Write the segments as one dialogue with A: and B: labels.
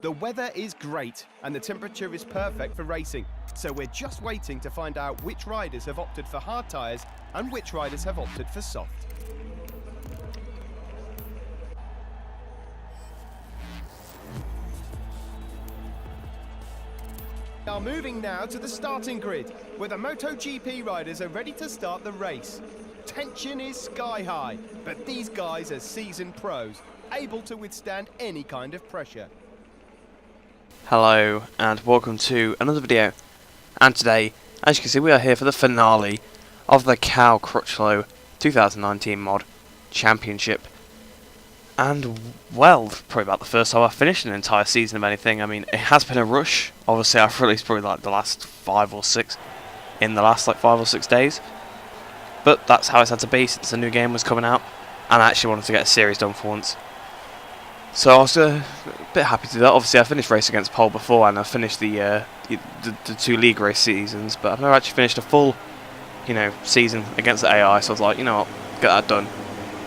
A: The weather is great and the temperature is perfect for racing, so we're just waiting to find out which riders have opted for hard tyres and which riders have opted for soft. We are moving now to the starting grid, where the Motogp riders are ready to start the race. Tension is sky high, but these guys are seasoned pros, able to withstand any kind of pressure.
B: Hello and welcome to another video, and today, as you can see, we are here for the finale of the Crutchlow 2019 Mod Championship. And well, probably about the first time I've finished an entire season of anything. I mean, it has been a rush. Obviously I've released probably like the last 5 or 6 in the last like 5 or 6 days, but that's how it's had to be since the new game was coming out, and I actually wanted to get a series done for once. So I was a bit happy to do that. Obviously I finished Race Against Pole before, and I finished the 2 league race seasons, but I've never actually finished a full, season against the AI, so I was like, you know what, get that done.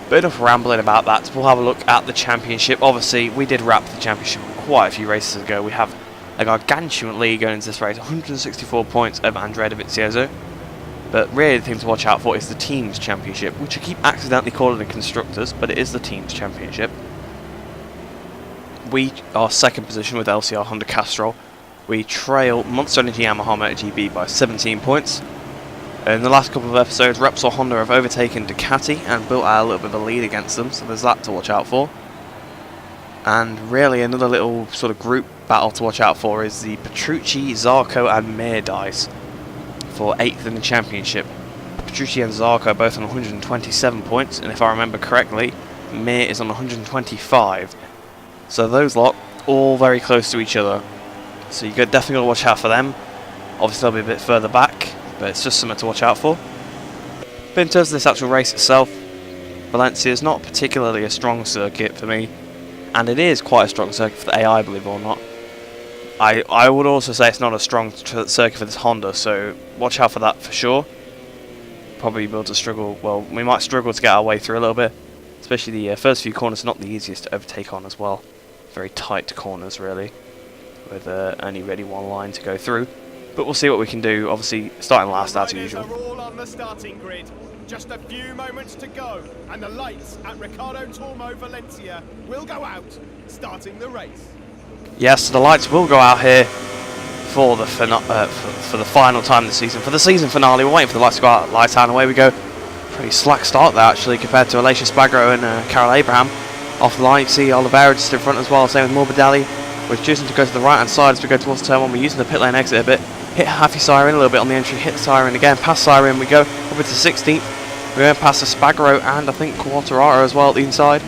B: But enough rambling about that. We'll have a look at the championship. Obviously we did wrap the championship quite a few races ago. We have a gargantuan lead going into this race, 164 points over Andrea Dovizioso. But really the thing to watch out for is the teams championship, which I keep accidentally calling the constructors, but it is the teams championship. We are second position with LCR Honda Castrol. We trail Monster Energy Yamaha Motogp by 17 points. In the last couple of episodes, Repsol Honda have overtaken Ducati and built out a little bit of a lead against them, so there's that to watch out for. And really another little sort of group battle to watch out for is the Petrucci, Zarco and Mir dice for 8th in the championship. Petrucci and Zarco both on 127 points, and if I remember correctly, Mir is on 125. So those lot, all very close to each other. So you definitely got to watch out for them. Obviously they'll be a bit further back, but it's just something to watch out for. But in terms of this actual race itself, Valencia is not particularly a strong circuit for me, and it is quite a strong circuit for the AI, believe it or not. I would also say it's not a strong circuit for this Honda, so watch out for that for sure. Probably be able to struggle, well, we might struggle to get our way through a little bit, especially the first few corners are not the easiest to overtake on as well. Very tight corners really, with only really one line to go through. But we'll see what we can do. Obviously, starting last as usual.
A: Are all on the starting grid. Just a few moments to go, and the lights at Ricardo Tormo Valencia will go out, starting the race.
B: Yes, the lights will go out here for the final time of the season. For the season finale, we're waiting for the lights to go out. Lights out, and away we go. Pretty slack start there actually compared to Alicia Spagro and Carol Abraham. Off the line, you can see Oliveira just in front as well. Same with Morbidelli. We're choosing to go to the right hand side as we go towards turn 1. We're using the pit lane exit a bit. Hit Happy Siren a little bit on the entry. Hit Siren again. Past Siren we go up into 16th. We're going past the Spagro and I think Quartararo as well at the inside.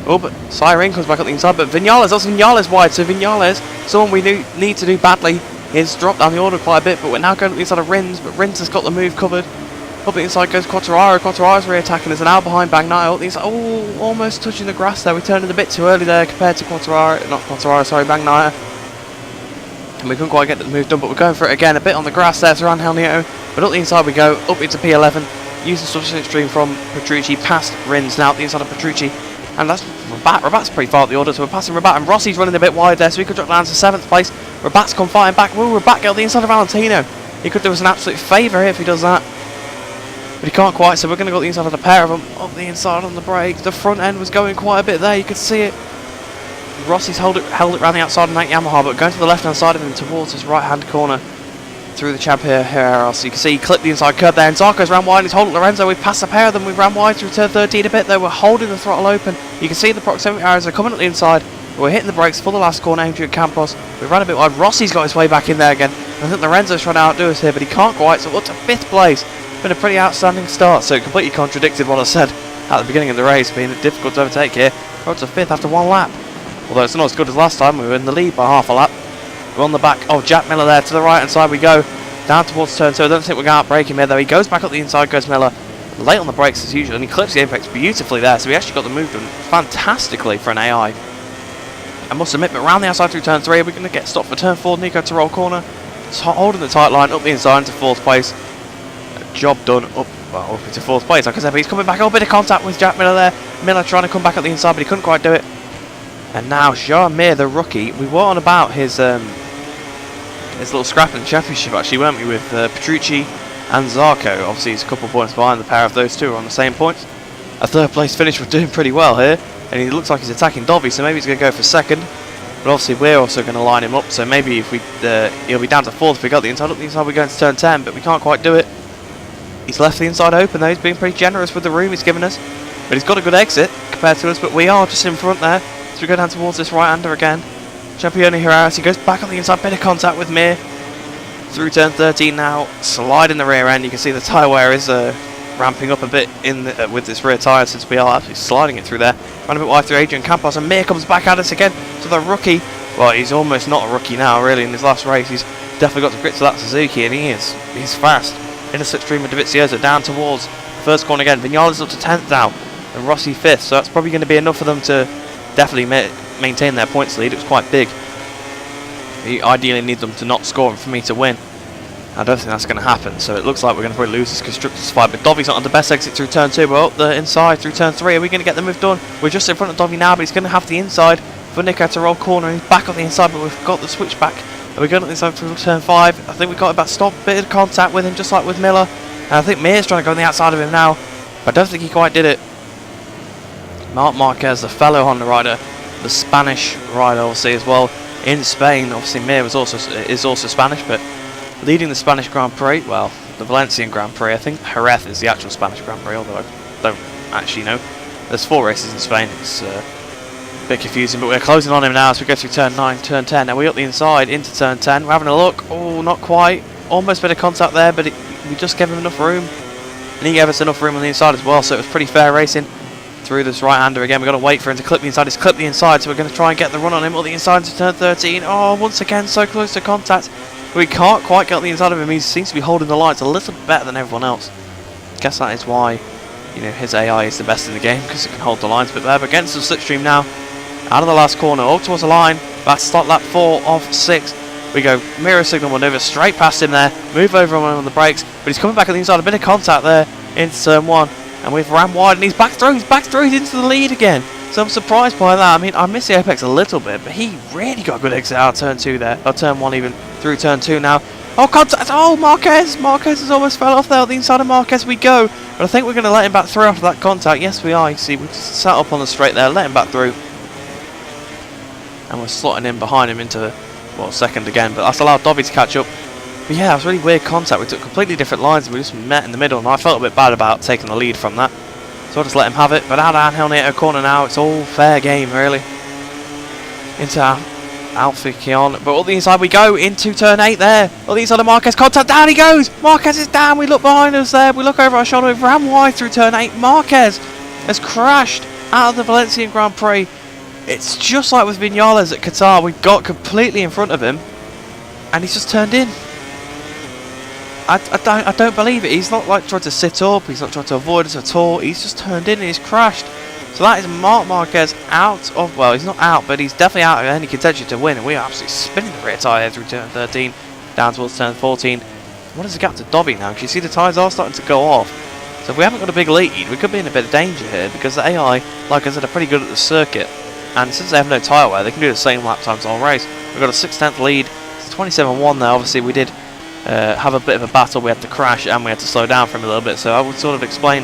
B: Oh, but Siren comes back up the inside. But Vinales, that's Vinales wide. So Vinales, someone we need to do badly, is dropped down the order quite a bit. But we're now going up the inside of Rins. But Rins has got the move covered. Up the inside goes Quartararo. Quartararo's re-attacking us, and now behind Bagnaia. Oh, almost touching the grass there. We turned it a bit too early there compared to Bagnaia. And we couldn't quite get the move done, but we're going for it again. A bit on the grass there to Angel Nieto. But up the inside we go, up into P11. Use the substitute stream from Petrucci past Rins, now up the inside of Petrucci. And that's Rabat. Rabat's pretty far up the order, so we're passing Rabat. And Rossi's running a bit wide there, so he could drop down to 7th place. Rabat's come fighting back. Will Rabat get up the inside of Valentino? He could do us an absolute favour here if he does that. But he can't quite, so we're going to go up the inside of the pair of them. Up the inside on the brakes. The front end was going quite a bit there, you could see it. Rossi's held it around the outside of that Yamaha, but going to the left hand side of him towards his right hand corner through the champ here. So you can see he clipped the inside curb there, and Zarco's ran wide, and he's holding Lorenzo. We've passed a pair of them, we've ran wide through turn 13 a bit there. We're holding the throttle open. You can see the proximity arrows are coming up the inside. We're hitting the brakes for the last corner, Adrian Campos. We ran a bit wide. Rossi's got his way back in there again. I think Lorenzo's trying to outdo us here, but he can't quite, so we're up to 5th place. Been a pretty outstanding start, so it completely contradicted what I said at the beginning of the race, being difficult to overtake here. We're up to 5th after 1 lap. Although it's not as good as last time, we were in the lead by half a lap. We're on the back of Jack Miller there, to the right hand side we go, down towards turn 2. I don't think we're going to outbrake him here though. He goes back up the inside, goes Miller, late on the brakes as usual, and he clips the apex beautifully there, so we actually got the move done fantastically for an AI. I must admit, but around the outside through turn 3, we're going to get stopped for turn 4, Nico to roll corner, holding the tight line, up the inside into 4th place. Job done, up into 4th place, like I said, but he's coming back, a bit of contact with Jack Miller there. Miller trying to come back at the inside, but he couldn't quite do it. And now Mir, the rookie, we were on about his little scrap in the championship actually, weren't we, with Petrucci and Zarco. Obviously he's a couple of points behind. The pair of those two are on the same points. A third place finish, we're doing pretty well here, and he looks like he's attacking Dobby, so maybe he's going to go for second. But obviously we're also going to line him up, so maybe if we he'll be down to fourth if we got the inside. Up the inside we're going to turn 10, but we can't quite do it. He's left the inside open though, he's been pretty generous with the room he's given us. But he's got a good exit compared to us, but we are just in front there. So we go down towards this right-hander again. Champione Herreras, he goes back on the inside, bit of contact with Mir. Through turn 13 now, slide in the rear end. You can see the tyre wear is ramping up a bit in with this rear tyre since we are actually sliding it through there. Run a bit wide through Adrian Campos, and Mir comes back at us again. So the rookie, well, he's almost not a rookie now really in his last race. He's definitely got to grips with that Suzuki, and he's fast. In a slipstream with Dovizioso down towards the first corner again. Vinales up to 10th now, and Rossi 5th, so that's probably going to be enough for them to definitely maintain their points lead. It was quite big. You ideally need them to not score and for me to win. I don't think that's going to happen, so it looks like we're going to probably lose this Constructors fight. But Dobby's not on the best exit through turn 2. We're up the inside through turn 3. Are we going to get the move done? We're just in front of Dobby now, but he's going to have the inside for Nico to roll corner. He's back on the inside, but we've got the switch back. And we're going on the inside through turn 5. I think we got about stop, bit of contact with him, just like with Miller. And I think Mir's trying to go on the outside of him now, but I don't think he quite did it. Marc Marquez, the fellow Honda rider, the Spanish rider, obviously as well in Spain. Obviously, Mir is also Spanish, but leading the Spanish Grand Prix, well, the Valencian Grand Prix. I think Jerez is the actual Spanish Grand Prix, although I don't actually know. There's 4 races in Spain. It's a bit confusing, but we're closing on him now as we go through turn 9, turn 10. Now we're up the inside into turn 10. We're having a look. Oh, not quite. Almost a bit of contact there, but we just gave him enough room, and he gave us enough room on the inside as well. So it was pretty fair racing. Through this right-hander again, we've got to wait for him to clip the inside. He's clipped the inside, so we're going to try and get the run on him. All the inside into turn 13. Oh, once again, so close to contact. We can't quite get the inside of him. He seems to be holding the lines a little bit better than everyone else. Guess that is why, you know, his AI is the best in the game, because it can hold the lines a bit better. But against the slipstream now, out of the last corner, up towards the line. That's start lap 4 of 6. We go mirror signal maneuver straight past him there. Move over on the brakes, but he's coming back on the inside. A bit of contact there into turn 1. And we've ran wide, and he's back through. He's back through. He's into the lead again. So I'm surprised by that. I mean, I miss the apex a little bit, but he really got a good exit out of turn 2 there. Or turn 1 even through turn 2 now. Oh, contact. Oh, Marquez. Marquez has almost fell off there. The inside of Marquez we go. But I think we're going to let him back through after that contact. Yes, we are. You see, we just sat up on the straight there, let him back through. And we're slotting in behind him into, well, second again. But that's allowed Dobby to catch up. But yeah, it was really weird contact. We took completely different lines and we just met in the middle, and I felt a bit bad about taking the lead from that. So I'll just let him have it. But out of Angel near a corner now, it's all fair game really. Into Alfie Keon. But all the inside we go into turn 8 there. All the inside of Marquez, contact, down he goes! Marquez is down, we look behind us there, we look over our shoulder, we've ran wide through turn 8. Marquez has crashed out of the Valencian Grand Prix. It's just like with Vinales at Qatar, we got completely in front of him and he's just turned in. I don't believe it. He's not like trying to sit up, he's not trying to avoid us at all, he's just turned in and he's crashed. So that is Marc Marquez out of, well, he's not out, but he's definitely out of any contention to win, and we are absolutely spinning the rear tyre through turn 13, down towards turn 14. What is the gap to Dobby now? Because you see the tyres are starting to go off. So if we haven't got a big lead, we could be in a bit of danger here, because the AI, like I said, are pretty good at the circuit. And since they have no tyre wear, they can do the same lap times all race. We've got a 6/10 lead. It's 27-1 there. Obviously, we did have a bit of a battle. We had to crash and we had to slow down for him a little bit. So I would sort of explain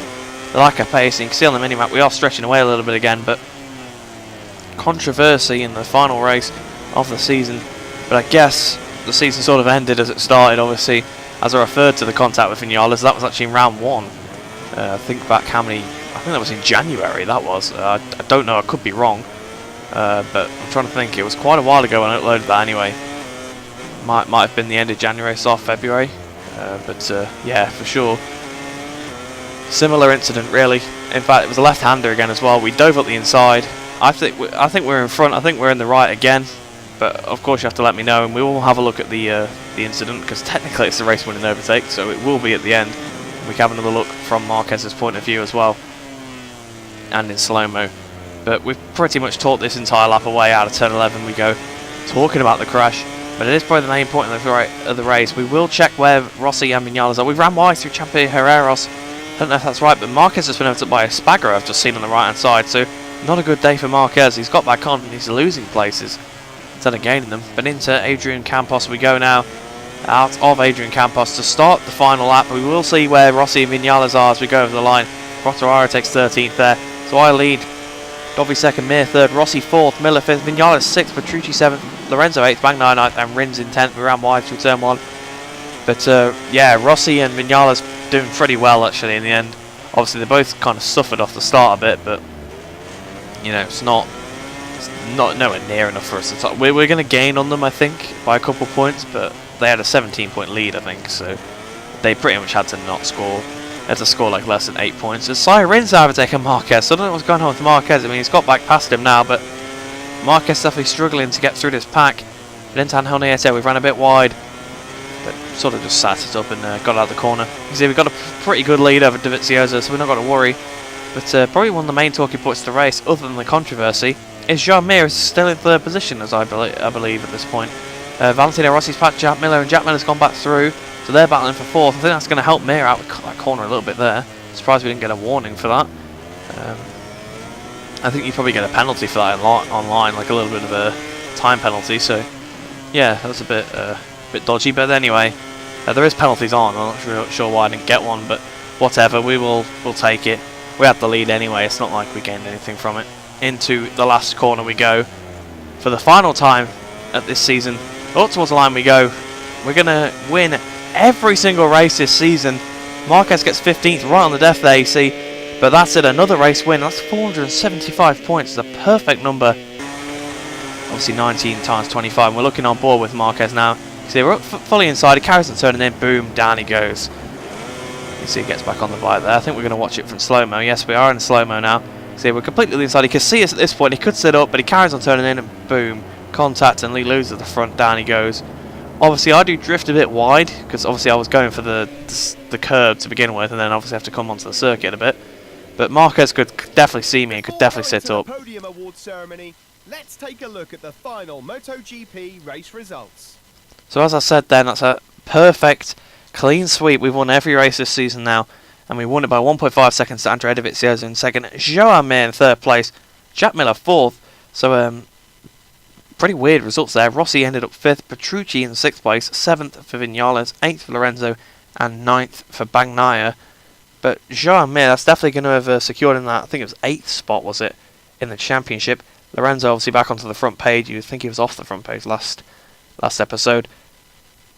B: the lack of pace. And you can see on the mini-map, we are stretching away a little bit again. But controversy in the final race of the season. But I guess the season sort of ended as it started, obviously, as I referred to the contact with Vinales. That was actually in round 1. Think back how many... I think that was in January, that was. I don't know, I could be wrong. But I'm trying to think, it was quite a while ago when I uploaded that anyway. Might have been the end of January, start of February. But yeah, for sure. Similar incident really. In fact, it was a left-hander again as well. We dove up the inside. I think we're in front, I think we're in the right again. But of course you have to let me know, and we will have a look at the incident, because technically it's a race winning overtake, so it will be at the end. We can have another look from Marquez's point of view as well, and in slow-mo. But we've pretty much talked this entire lap away. Out of turn 11 we go, talking about the crash. But it is probably the main point of the race. We will check where Rossi and Vinales are. We ran wide through Champione Herreras. I don't know if that's right, but Marquez has been overtaken by a Spagger I've just seen on the right hand side. So Not a good day for Marquez. He's got back on and he's losing places instead of gaining them. But into Adrian Campos we go now. Out of Adrian Campos to start the final lap. We will see where Rossi and Vinales are as we go over the line. Quartararo takes 13th there. So I lead. Dovi 2nd, Mir 3rd, Rossi 4th, Miller 5th, Vinales 6th, Petrucci 7th, Lorenzo 8th, Bagnaia 9th, and Rins in 10th. We ran wide through turn 1. But yeah, Rossi and Vinales doing pretty well actually in the end. Obviously they both kind of suffered off the start a bit, but you know, it's not nowhere near enough for us to talk. We're going to gain on them, I think, by a couple points, but they had a 17-point lead, I think, so they pretty much had to not score. They had to score like less than 8 points. As Rins overtaken Marquez, so I don't know what's going on with Marquez. I mean, he's got back past him now, but Marquez definitely struggling to get through this pack. But into Angel Nieto, we've ran a bit wide, but sort of just sat it up and got out of the corner. You see, we've got a pretty good lead over Dovizioso, so we're not got to worry. But probably one of the main talking points of the race, other than the controversy, is Jean Mir is still in 3rd position, as I believe at this point. Valentino Rossi's passed Jack Miller, and Jack Miller's gone back through, so they're battling for 4th. I think that's going to help Mir out that corner a little bit there. Surprised we didn't get a warning for that. I think you probably get a penalty for that online, like a little bit of a time penalty. So yeah, that was a bit dodgy. But anyway, there is penalties on. I'm not sure why I didn't get one, but whatever. We'll take it. We had the lead anyway. It's not like we gained anything from it. Into the last corner we go for the final time at this season. Up towards the line we go. We're gonna win every single race this season. Marquez gets 15th right on the death there, you see. But that's it, another race win. That's 475 points. It's a perfect number. Obviously 19 times 25. We're looking on board with Marquez now. You see, we're up fully inside. He carries on turning in. Boom, down he goes. You see, he gets back on the bike there. I think we're going to watch it from slow-mo. Yes, we are in slow-mo now. See, we're completely inside. He can see us at this point. He could sit up, but he carries on turning in, and boom, contact, and Lee loses at the front. Down he goes. Obviously, I do drift a bit wide because obviously I was going for the curb to begin with, and then obviously have to come onto the circuit a bit. But Marquez could definitely see me and could definitely sit up.
A: Podium award ceremony. Let's take a look at the final MotoGP race results.
B: So as I said then, that's a perfect, clean sweep. We've won every race this season now, and we won it by 1.5 seconds to Andrea Dovizioso in 2nd, Joan Mir in 3rd place, Jack Miller 4th. So pretty weird results there. Rossi ended up 5th, Petrucci in 6th place, 7th for Vinales, 8th for Lorenzo, and 9th for Bagnaia. But Joan Mir, that's definitely going to have secured in that, I think it was 8th spot, was it, in the championship. Lorenzo obviously back onto the front page. You'd think he was off the front page last episode.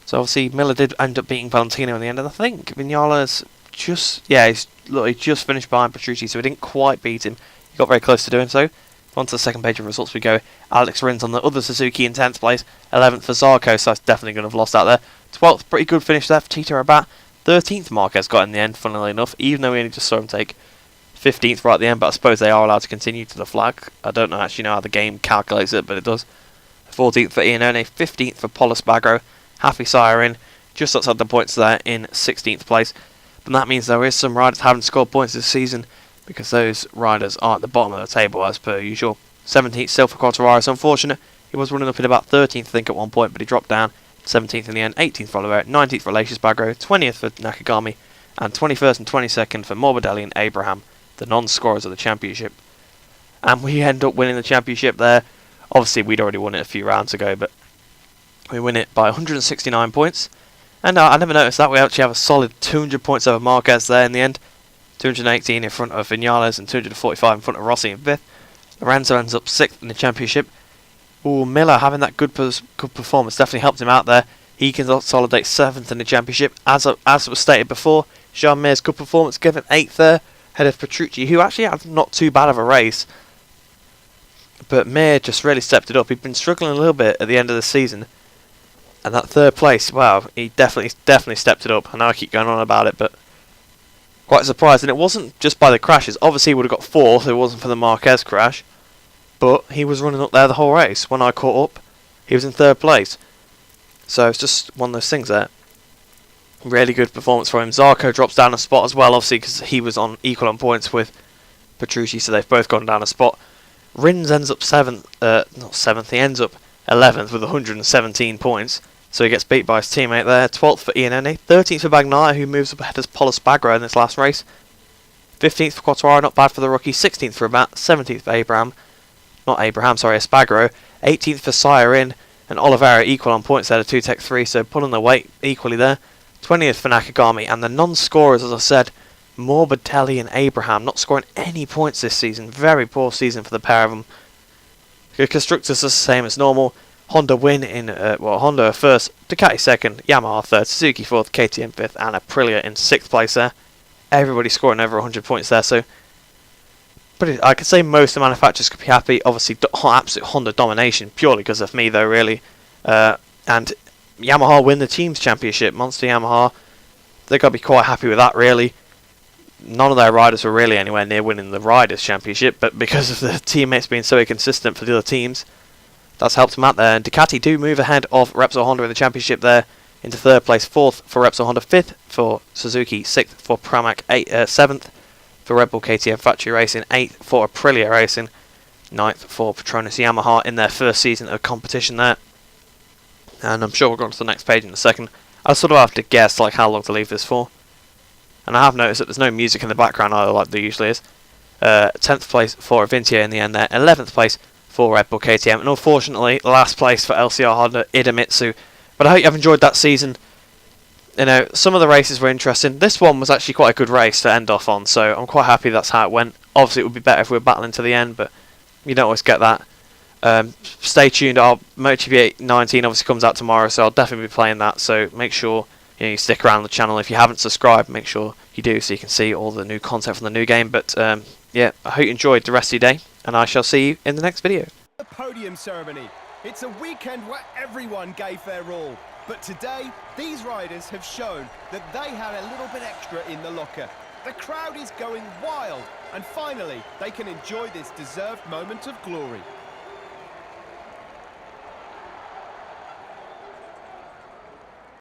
B: So obviously Miller did end up beating Valentino in the end, and I think Vinales he just finished behind Petrucci, so he didn't quite beat him. He got very close to doing so. Onto the second page of results we go. Alex Rins on the other Suzuki in 10th place, 11th for Zarco, so that's definitely going to have lost out there. 12th, pretty good finish there for Tito Rabat. 13th Marquez got in the end, funnily enough, even though we only just saw him take 15th right at the end, but I suppose they are allowed to continue to the flag. I don't actually know how the game calculates it, but it does. 14th for Iannone, 15th for Pol Espargaro, Happy Siren, just outside the points there in 16th place. But that means there is some riders haven't scored points this season, because those riders are at the bottom of the table as per usual. 17th still for Quartararo, so unfortunate. He was running up in about 13th, I think, at one point, but he dropped down. 17th in the end, 18th for Oliveira, 19th for Aleix Espargaro, 20th for Nakagami, and 21st and 22nd for Morbidelli and Abraham, the non-scorers of the championship. And we end up winning the championship there. Obviously, we'd already won it a few rounds ago, but we win it by 169 points. And I never noticed that. We actually have a solid 200 points over Marquez there in the end. 218 in front of Vinales and 245 in front of Rossi in 5th. Lorenzo ends up 6th in the championship. Ooh, Miller having that good performance definitely helped him out there. He can consolidate 7th in the championship. As was stated before, Jean Mir's good performance gave him 8th there, ahead of Petrucci, who actually had not too bad of a race. But Mir just really stepped it up. He'd been struggling a little bit at the end of the season. And that 3rd place, wow, he definitely stepped it up. I know I keep going on about it, but quite surprised. And it wasn't just by the crashes. Obviously he would have got 4th if it wasn't for the Marquez crash. But he was running up there the whole race. When I caught up, he was in 3rd place. So it's just one of those things there. Really good performance for him. Zarco drops down a spot as well, obviously, because he was on equal on points with Petrucci, so they've both gone down a spot. Rins ends up 7th, not 7th, he ends up 11th with 117 points. So he gets beat by his teammate there. 12th for Iannone, 13th for Bagnaia, who moves up ahead as Pol Espargaro in this last race. 15th for Quattraro, not bad for the rookie. 16th for Amat. 17th for Espargaro. 18th for Siren and Oliveira equal on points there, 2 Tech 3, so pulling the weight equally there. 20th for Nakagami, and the non-scorers, as I said, Morbidelli and Abraham, not scoring any points this season. Very poor season for the pair of them. The constructors are the same as normal. Honda win in, Honda first, Ducati second, Yamaha third, Suzuki fourth, KTM fifth, and Aprilia in 6th place there. Everybody scoring over 100 points there, so I could say most of the manufacturers could be happy. Obviously, absolute Honda domination, purely because of me, though, really. And Yamaha win the Teams Championship. Monster Yamaha, they've got to be quite happy with that, really. None of their riders were really anywhere near winning the Riders' Championship, but because of the teammates being so inconsistent for the other teams, that's helped them out there. And Ducati do move ahead of Repsol Honda in the Championship there into 3rd place, 4th for Repsol Honda, 5th for Suzuki, 6th for Pramac, 7th for Red Bull KTM Factory Racing, 8th for Aprilia Racing, 9th for Petronas Yamaha in their first season of competition there. And I'm sure we'll go on to the next page in a second. I sort of have to guess like how long to leave this for. And I have noticed that there's no music in the background either, like there usually is. 10th place for Avintia in the end there, 11th place for Red Bull KTM, and unfortunately last place for LCR Honda Idemitsu. But I hope you've enjoyed that season. You know, some of the races were interesting. This one was actually quite a good race to end off on, so I'm quite happy that's how it went. Obviously, it would be better if we were battling to the end, but you don't always get that. Stay tuned. Our MotoGP 19 obviously comes out tomorrow, so I'll definitely be playing that. So make sure you stick around the channel. If you haven't subscribed, make sure you do, so you can see all the new content from the new game. But yeah, I hope you enjoyed the rest of your day, and I shall see you in the next video.
A: The podium ceremony. It's a weekend where everyone gave their all. But today, these riders have shown that they had a little bit extra in the locker. The crowd is going wild, and finally, they can enjoy this deserved moment of glory.